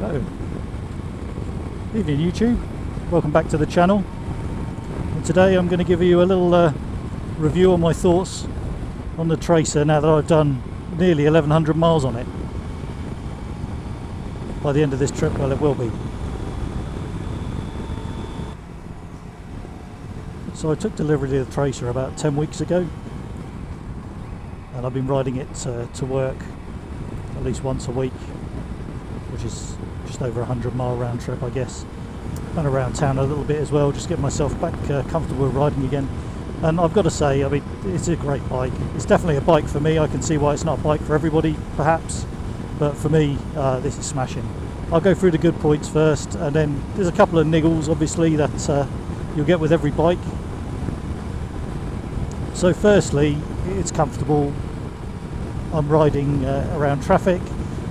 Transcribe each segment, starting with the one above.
Hello. Evening YouTube, welcome back to the channel. And today I'm going to give you a little review on my thoughts on the Tracer now that I've done nearly 1100 miles on it. By the end of this trip, well, it will be. So I took delivery of the Tracer about 10 weeks ago, and I've been riding it to work at least once a week, which is just over 100-mile round trip, I guess, and around town a little bit as well, just get myself back comfortable with riding again. And I've got to say, I mean, it's a great bike. It's definitely a bike for me. I can see why it's not a bike for everybody, perhaps, but for me, this is smashing. I'll go through the good points first, and then there's a couple of niggles, obviously, that you'll get with every bike. So firstly, it's comfortable. I'm riding around traffic.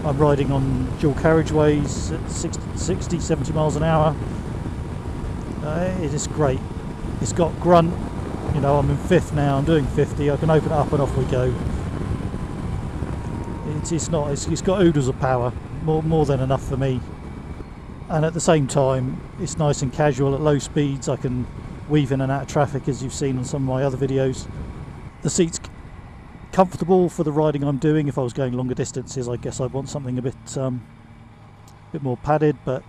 I'm riding on dual carriageways at 60, 70 miles an hour. It is great. It's got grunt. You know, I'm in fifth now. I'm doing 50. I can open it up and off we go. It's got oodles of power, more than enough for me. And at the same time, it's nice and casual at low speeds. I can weave in and out of traffic, as you've seen on some of my other videos. The seat's comfortable for the riding I'm doing. If I was going longer distances, I guess I'd want something a bit more padded, but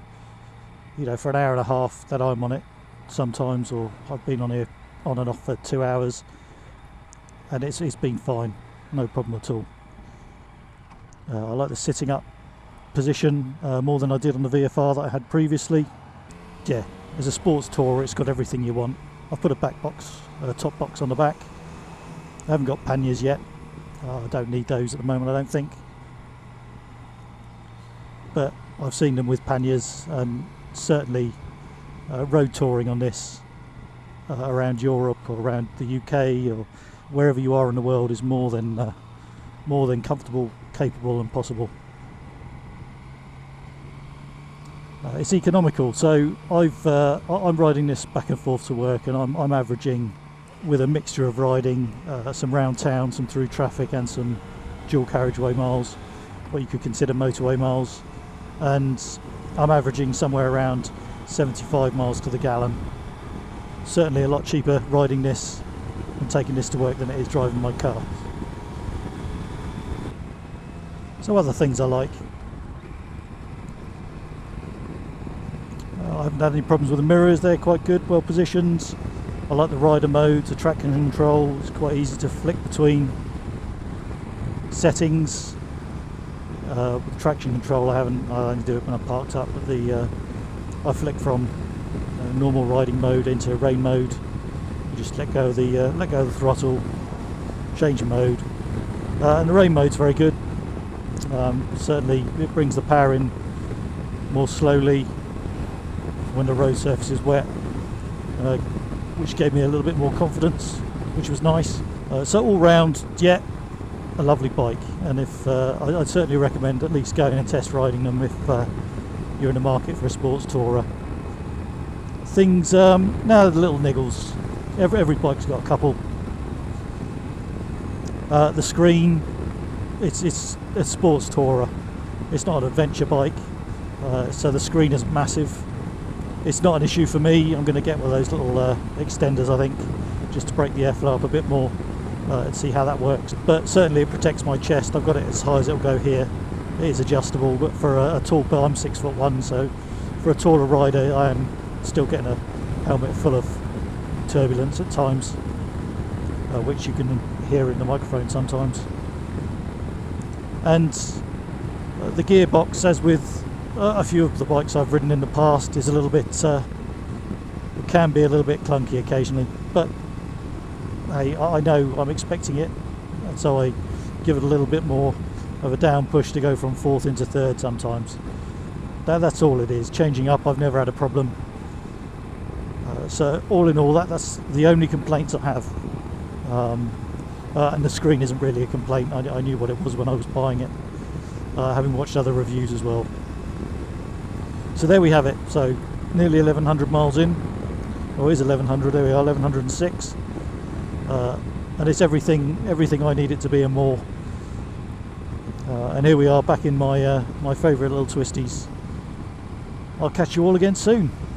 you know, for an hour and a half that I'm on it sometimes, or I've been on here on and off for 2 hours, and it's been fine, no problem at all. I like the sitting up position more than I did on the VFR that I had previously. Yeah, as a sports tourer, it's got everything you want. I've put a back box, top box on the back. I haven't got panniers yet. I don't need those at the moment, I don't think. But I've seen them with panniers, and certainly road touring on this around Europe or around the UK or wherever you are in the world is more than comfortable, capable and possible. It's economical, so I'm riding this back and forth to work, and I'm averaging, with a mixture of riding, some round town, some through traffic, and some dual carriageway miles, what you could consider motorway miles, and I'm averaging somewhere around 75 miles to the gallon. Certainly a lot cheaper riding this and taking this to work than it is driving my car. So other things I like. I haven't had any problems with the mirrors, they're quite good, well positioned. I like the rider mode, the traction control, it's quite easy to flick between settings. With traction control I only do it when I'm parked up, but I flick from normal riding mode into rain mode. You just let go of the throttle, change mode, and the rain mode's very good. Certainly it brings the power in more slowly when the road surface is wet, which gave me a little bit more confidence, which was nice. So all round, yeah, a lovely bike, and if I'd certainly recommend at least going and test riding them if you're in the market for a sports tourer. Things, now the little niggles, every bike's got a couple. The screen, it's a sports tourer, it's not an adventure bike, so the screen is massive. It's not an issue for me. I'm going to get one of those little extenders, I think, just to break the airflow up a bit more and see how that works. But certainly it protects my chest. I've got it as high as it'll go here. It is adjustable, but for a tall, I'm 6'1", so for a taller rider I am still getting a helmet full of turbulence at times, which you can hear in the microphone sometimes. And the gearbox, as with a few of the bikes I've ridden in the past, is a little bit, it can be a little bit clunky occasionally, but hey, I know I'm expecting it, and so I give it a little bit more of a down push to go from fourth into third sometimes. That's all it is. Changing up, I've never had a problem. So all in all, that's the only complaints I have. And the screen isn't really a complaint. I knew what it was when I was buying it, having watched other reviews as well. So there we have it. So nearly 1100 miles in. Oh, it is 1100, there we are, 1106. And it's everything I need it to be and more. And here we are back in my my favourite little twisties. I'll catch you all again soon.